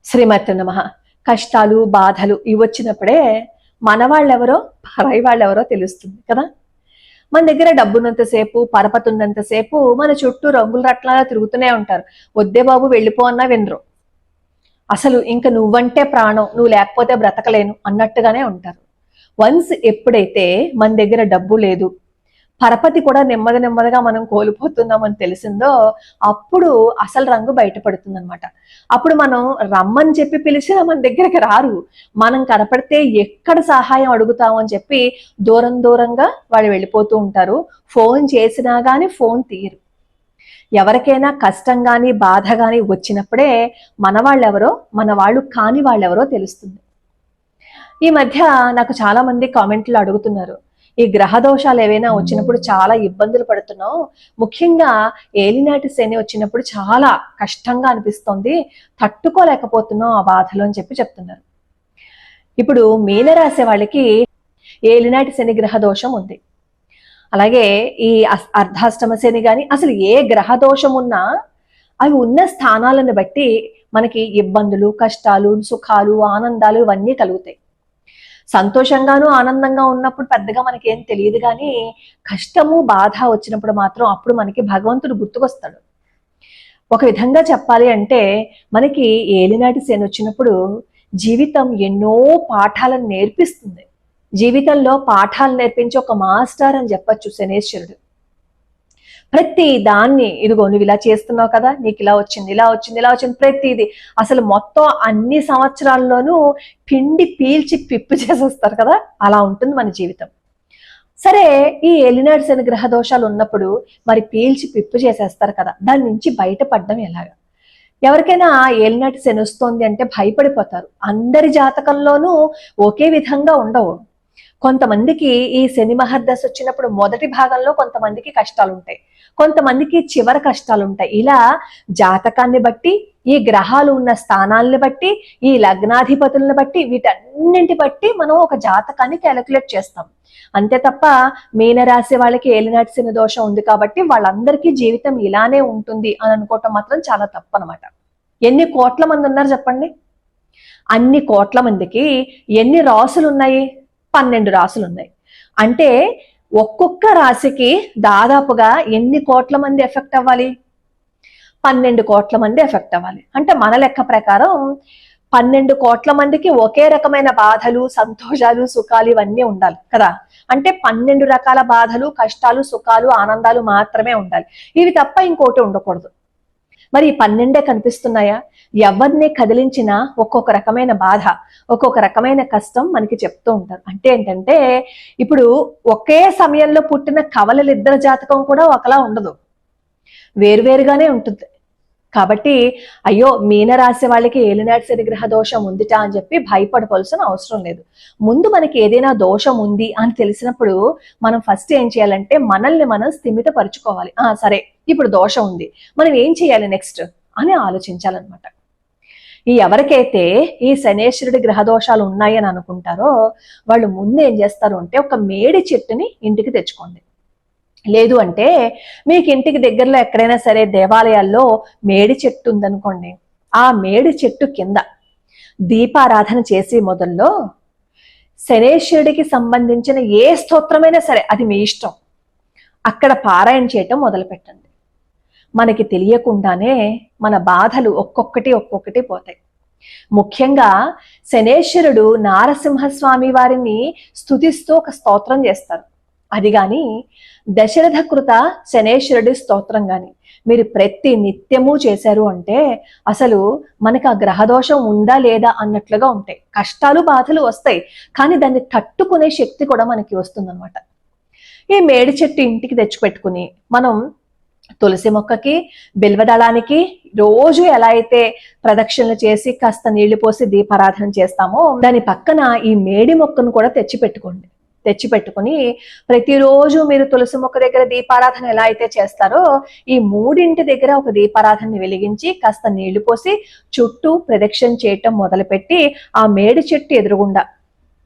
శ్రీమతి నమః. కష్టాలు బాధలు ఇవి వచ్చినప్పుడే మన వాళ్ళెవరో పరాయి వాళ్ళెవరో తెలుస్తుంది కదా. మన దగ్గర డబ్బున్నంతసేపు పరపతున్నంతసేపు మన చుట్టూ రంగుల రట్లా తిరుగుతూనే ఉంటారు. వద్దే బాబు వెళ్ళిపో అన్నా వినరు. అసలు ఇంక నువ్వంటే ప్రాణం, నువ్వు లేకపోతే బ్రతకలేను అన్నట్టుగానే ఉంటారు. వన్స్ ఎప్పుడైతే మన దగ్గర డబ్బు లేదు, పరపతి కూడా నెమ్మదిగా మనం కోల్పోతున్నామని తెలిసిందో అప్పుడు అసలు రంగు బయటపడుతుంది అనమాట. అప్పుడు మనం రమ్మని చెప్పి పిలిచినా మన దగ్గరికి రారు. మనం కనపడితే ఎక్కడ సహాయం అడుగుతామని చెప్పి దూరంగా వాళ్ళు వెళ్ళిపోతూ ఉంటారు. ఫోన్ చేసినా గానీ ఫోన్ తీయరు. ఎవరికైనా కష్టం గాని బాధ గాని వచ్చినప్పుడే మన వాళ్ళెవరో మన వాళ్ళు కాని వాళ్ళెవరో తెలుస్తుంది. ఈ మధ్య నాకు చాలా మంది కామెంట్లు అడుగుతున్నారు, ఈ గ్రహ దోషాలు ఏవైనా వచ్చినప్పుడు చాలా ఇబ్బందులు పడుతున్నాం, ముఖ్యంగా ఏలినాటి శని వచ్చినప్పుడు చాలా కష్టంగా అనిపిస్తోంది, తట్టుకోలేకపోతున్నాం ఆ బాధలు అని చెప్పి చెప్తున్నారు. ఇప్పుడు మీనరాశి వాళ్ళకి ఏలినాటి శని గ్రహ దోషం ఉంది. అలాగే ఈ అర్ధాష్టమ శని గాని అసలు ఏ గ్రహ దోషం ఉన్నా అవి ఉన్న స్థానాలను బట్టి మనకి ఇబ్బందులు, కష్టాలు, సుఖాలు, ఆనందాలు ఇవన్నీ కలుగుతాయి. సంతోషంగాను ఆనందంగా ఉన్నప్పుడు పెద్దగా మనకి ఏం తెలియదు, కానీ కష్టము బాధ వచ్చినప్పుడు మాత్రం అప్పుడు మనకి భగవంతుడు గుర్తుకొస్తాడు. ఒక విధంగా చెప్పాలి అంటే మనకి ఏలినాటి శని వచ్చినప్పుడు జీవితం ఎన్నో పాఠాలను నేర్పిస్తుంది. జీవితంలో పాఠాలు నేర్పించి ఒక మాస్టర్ అని చెప్పచ్చు శనేశ్వరుడు. ప్రతి దాన్ని, ఇదిగో నువ్వు ఇలా చేస్తున్నావు కదా, నీకు ఇలా వచ్చింది ప్రతిది అసలు మొత్తం అన్ని సంవత్సరాల్లోనూ పిండి పీల్చి పిప్పు చేసేస్తారు కదా, అలా ఉంటుంది మన జీవితం. సరే, ఈ ఏలినాటి శని గ్రహ దోషాలు ఉన్నప్పుడు మరి పీల్చి పిప్పు చేసేస్తారు కదా, దాని నుంచి బయటపడడం ఎలాగా? ఎవరికైనా ఏలినాటి శని వస్తోంది అంటే భయపడిపోతారు. అందరి జాతకంలోనూ ఒకే విధంగా ఉండవు. కొంతమందికి ఈ శని మహర్దశ వచ్చినప్పుడు మొదటి భాగంలో కొంతమందికి కష్టాలు ఉంటాయి, కొంతమందికి చివరి కష్టాలు ఉంటాయి. ఇలా జాతకాన్ని బట్టి, ఈ గ్రహాలు ఉన్న స్థానాలను బట్టి, ఈ లగ్నాధిపతులను బట్టి, వీటన్నింటి బట్టి మనం ఒక జాతకాన్ని క్యాలిక్యులేట్ చేస్తాం. అంతే తప్ప మీనరాశి వాళ్ళకి ఏలినాటి శని దోషం ఉంది కాబట్టి వాళ్ళందరికీ జీవితం ఇలానే ఉంటుంది అని అనుకోవటం మాత్రం చాలా తప్పు అనమాట. ఎన్ని కోట్ల మంది ఉన్నారు చెప్పండి? అన్ని కోట్ల మందికి ఎన్ని రాసులు ఉన్నాయి? 12 రాసులు ఉన్నాయి. అంటే ఒక్కొక్క రాశికి దాదాపుగా ఎన్ని కోట్ల మంది ఎఫెక్ట్ అవ్వాలి? 12 కోట్ల మంది ఎఫెక్ట్ అవ్వాలి. అంటే మన లెక్క ప్రకారం 12 కోట్ల మందికి ఒకే రకమైన బాధలు, సంతోషాలు, సుఖాలు ఇవన్నీ ఉండాలి కదా. అంటే 12 రకాల బాధలు, కష్టాలు, సుఖాలు, ఆనందాలు మాత్రమే ఉండాలి. ఇవి తప్ప ఇంకోటి ఉండకూడదు. మరి ఈ 12 కనిపిస్తున్నాయా? ఎవరిని కదిలించినా ఒక్కొక్క రకమైన బాధ, ఒక్కొక్క రకమైన కష్టం మనకి చెప్తూ ఉంటారు. అంటే ఏంటంటే ఇప్పుడు ఒకే సమయంలో పుట్టిన కవలలిద్దరి జాతకం కూడా ఒకలా ఉండదు, వేరువేరుగానే ఉంటుంది. కాబట్టి అయ్యో మీనరాశి వాళ్ళకి ఏలినాటి శని గ్రహ దోషం ఉందిట అని చెప్పి భయపడవలసిన అవసరం లేదు. ముందు మనకి ఏదైనా దోషం ఉంది అని తెలిసినప్పుడు మనం ఫస్ట్ ఏం చేయాలంటే మనల్ని మనం స్థిమితపరుచుకోవాలి. సరే, ఇప్పుడు దోషం ఉంది, మనం ఏం చేయాలి నెక్స్ట్ అని ఆలోచించాలన్నమాట. ఈ ఎవరికైతే ఈ శనేశ్వరుడి గ్రహ దోషాలు ఉన్నాయని అనుకుంటారో వాళ్ళు ముందు ఏం చేస్తారు అంటే ఒక మేడి చెట్టుని ఇంటికి తెచ్చుకోండి. లేదు అంటే మీకు ఇంటికి దగ్గరలో ఎక్కడైనా సరే దేవాలయాల్లో మేడి చెట్టు ఉందనుకోండి, ఆ మేడి చెట్టు కింద దీపారాధన చేసి మొదల్లో శనేశ్వరుడికి సంబంధించిన ఏ స్తోత్రమైనా సరే, అది మీ ఇష్టం, అక్కడ పారాయణ చేయటం మొదలు పెట్టండి. మనకి తెలియకుండానే మన బాధలు ఒక్కొక్కటి పోతాయి. ముఖ్యంగా శనేశ్వరుడు నారసింహస్వామి వారిని స్తుతిస్తూ ఒక స్తోత్రం చేస్తారు. అది గాని దశరథ కృత శనేశ్వరుడి స్తోత్రం గాని మీరు ప్రతి నిత్యము చేశారు అంటే అసలు మనకు ఆ గ్రహదోషం ఉందా లేదా అన్నట్లుగా ఉంటాయి. కష్టాలు బాధలు వస్తాయి, కానీ దాన్ని తట్టుకునే శక్తి కూడా మనకి వస్తుందన్నమాట. ఈ మేడి చెట్టు ఇంటికి తెచ్చిపెట్టుకుని మనం తులసి మొక్కకి, బిల్వదళానికి రోజు ఎలా అయితే ప్రదక్షిణలు చేసి కాస్త నీళ్లు పోసి దీపారాధన చేస్తామో దాని పక్కన ఈ మేడి మొక్కను కూడా తెచ్చిపెట్టుకుని ప్రతిరోజు మీరు తులసి మొక్క దగ్గర దీపారాధన ఎలా అయితే చేస్తారో ఈ మూడింటి దగ్గర ఒక దీపారాధనని వెలిగించి కాస్త నీళ్లు పోసి చుట్టూ ప్రదక్షిణ చేయటం మొదలుపెట్టి ఆ మేడి చెట్టు ఎదురుగుండా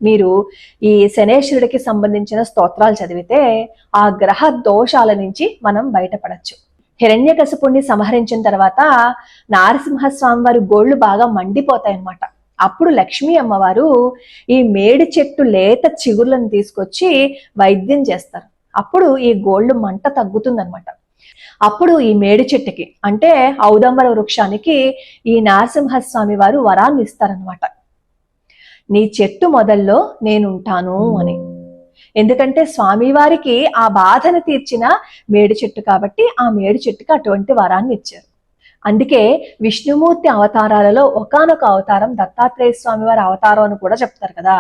మీరు ఈ శనేశ్వరుడికి సంబంధించిన స్తోత్రాలు చదివితే ఆ గ్రహ దోషాల నుంచి మనం బయటపడచ్చు. హిరణ్యకశిపుణ్ణి సంహరించిన తర్వాత నారసింహస్వామి వారి గోళ్లు బాగా మండిపోతాయి అన్నమాట. అప్పుడు లక్ష్మీ అమ్మవారు ఈ మేడి చెట్టు లేత చిగుర్లను తీసుకొచ్చి వైద్యం చేస్తారు. అప్పుడు ఈ గోళ్లు మంట తగ్గుతుందన్నమాట. అప్పుడు ఈ మేడి చెట్టుకి అంటే ఔదంబర వృక్షానికి ఈ నరసింహస్వామి వారు వరాన్ని ఇస్తారనమాట. నీ చెట్టు మొదల్లో నేనుంటాను అని. ఎందుకంటే స్వామివారికి ఆ బాధను తీర్చిన మేడి చెట్టు కాబట్టి ఆ మేడి చెట్టుకి అటువంటి వరాన్ని ఇచ్చారు. అందుకే విష్ణుమూర్తి అవతారాలలో ఒకానొక అవతారం దత్తాత్రేయ స్వామి వారి అవతారం అని కూడా చెప్తారు కదా.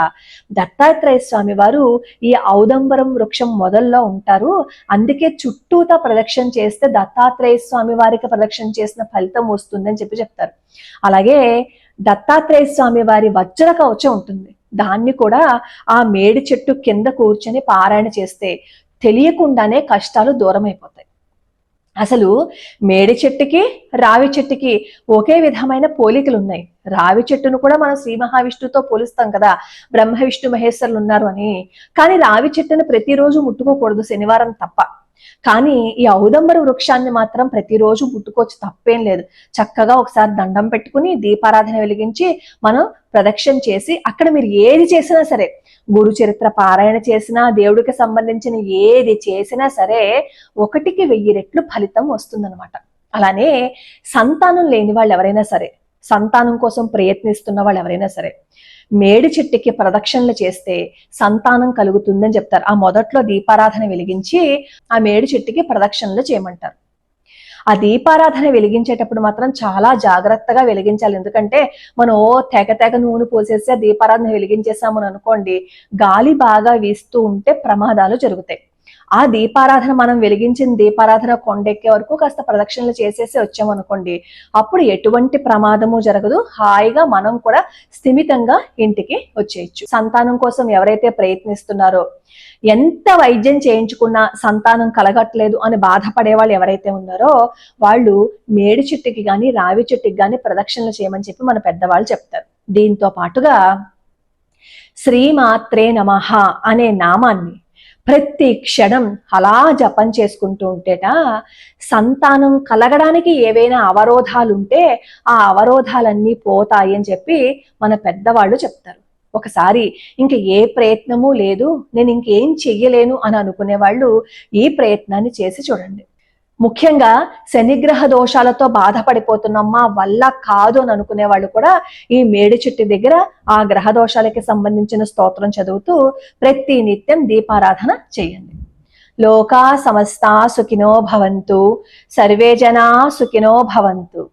దత్తాత్రేయ స్వామి వారు ఈ ఔదంబరం వృక్షం మొదల్లో ఉంటారు. అందుకే చుట్టూతా ప్రదక్షిణ చేస్తే దత్తాత్రేయ స్వామి వారికి ప్రదక్షిణ చేసిన ఫలితం వస్తుందని చెప్తారు. అలాగే దత్తాత్రేయ స్వామి వారి వజ్ర కవచం ఉంటుంది. దాన్ని కూడా ఆ మేడి చెట్టు కింద కూర్చొని పారాయణ చేస్తే తెలియకుండానే కష్టాలు దూరం అయిపోతాయి. అసలు మేడి చెట్టుకి రావి చెట్టుకి ఒకే విధమైన పోలికలు ఉన్నాయి. రావి చెట్టును కూడా మనం శ్రీ మహావిష్ణువుతో పోలుస్తాం కదా, బ్రహ్మ విష్ణు మహేశ్వరులు ఉన్నారు అని. కానీ రావి చెట్టును ప్రతిరోజు ముట్టుకోకూడదు, శనివారం తప్ప. కానీ ఈ ఔదంబర వృక్షాన్ని మాత్రం ప్రతిరోజు ముట్టుకోవచ్చు, తప్పేం లేదు. చక్కగా ఒకసారి దండం పెట్టుకుని దీపారాధన వెలిగించి మనం ప్రదక్షిణ చేసి అక్కడ మీరు ఏది చేసినా సరే, గురు చరిత్ర పారాయణ చేసినా, దేవుడికి సంబంధించిన ఏది చేసినా సరే 1,1000 రెట్లు ఫలితం వస్తుందన్నమాట. అలానే సంతానం లేని వాళ్ళు ఎవరైనా సరే, సంతానం కోసం ప్రయత్నిస్తున్న వాళ్ళు ఎవరైనా సరే మేడి చెట్టుకి ప్రదక్షిణలు చేస్తే సంతానం కలుగుతుందని చెప్తారు. ఆ మొదట్లో దీపారాధన వెలిగించి ఆ మేడి చెట్టుకి ప్రదక్షిణలు చేయమంటారు. ఆ దీపారాధన వెలిగించేటప్పుడు మాత్రం చాలా జాగ్రత్తగా వెలిగించాలి. ఎందుకంటే మనం తెగ నూనె పోసేసి ఆ దీపారాధన వెలిగించేసామని అనుకోండి, గాలి బాగా వీస్తూ ఉంటే ప్రమాదాలు జరుగుతాయి. ఆ దీపారాధన మనం వెలిగించిన దీపారాధన కొండెక్కే వరకు కాస్త ప్రదక్షిణలు చేసేసి వచ్చామనుకోండి, అప్పుడు ఎటువంటి ప్రమాదము జరగదు. హాయిగా మనం కూడా స్థిమితంగా ఇంటికి వచ్చేయచ్చు. సంతానం కోసం ఎవరైతే ప్రయత్నిస్తున్నారో, ఎంత వైద్యం చేయించుకున్నా సంతానం కలగట్లేదు అని బాధపడే వాళ్ళు ఎవరైతే ఉన్నారో వాళ్ళు మేడి చెట్టుకి కానీ రావి చెట్టుకి కానీ ప్రదక్షిణలు చేయమని చెప్పి మన పెద్దవాళ్ళు చెప్తారు. దీంతో పాటుగా శ్రీమాత్రే నమః అనే నామాన్ని ప్రతి క్షణం అలా జపం చేసుకుంటూ ఉంటేట సంతానం కలగడానికి ఏవైనా అవరోధాలు ఉంటే ఆ అవరోధాలన్నీ పోతాయి అని చెప్పి మన పెద్దవాళ్ళు చెప్తారు. ఒకసారి ఇంక ఏ ప్రయత్నము లేదు, నేను ఇంకేం చెయ్యలేను అని అనుకునే వాళ్ళు ఈ ప్రయత్నాన్ని చేసి చూడండి. ముఖ్యంగా శనిగ్రహ దోషాలతో బాధపడిపోతున్నమ్మా వల్ల కాదు అని అనుకునే వాళ్ళు కూడా ఈ మేడి చెట్టు దగ్గర ఆ గ్రహ దోషాలకి సంబంధించిన స్తోత్రం చదువుతూ ప్రతి నిత్యం దీపారాధన చేయండి. లోకా సమస్తా సుఖినో భవంతు, సర్వే జనా సుఖినో భవంతు.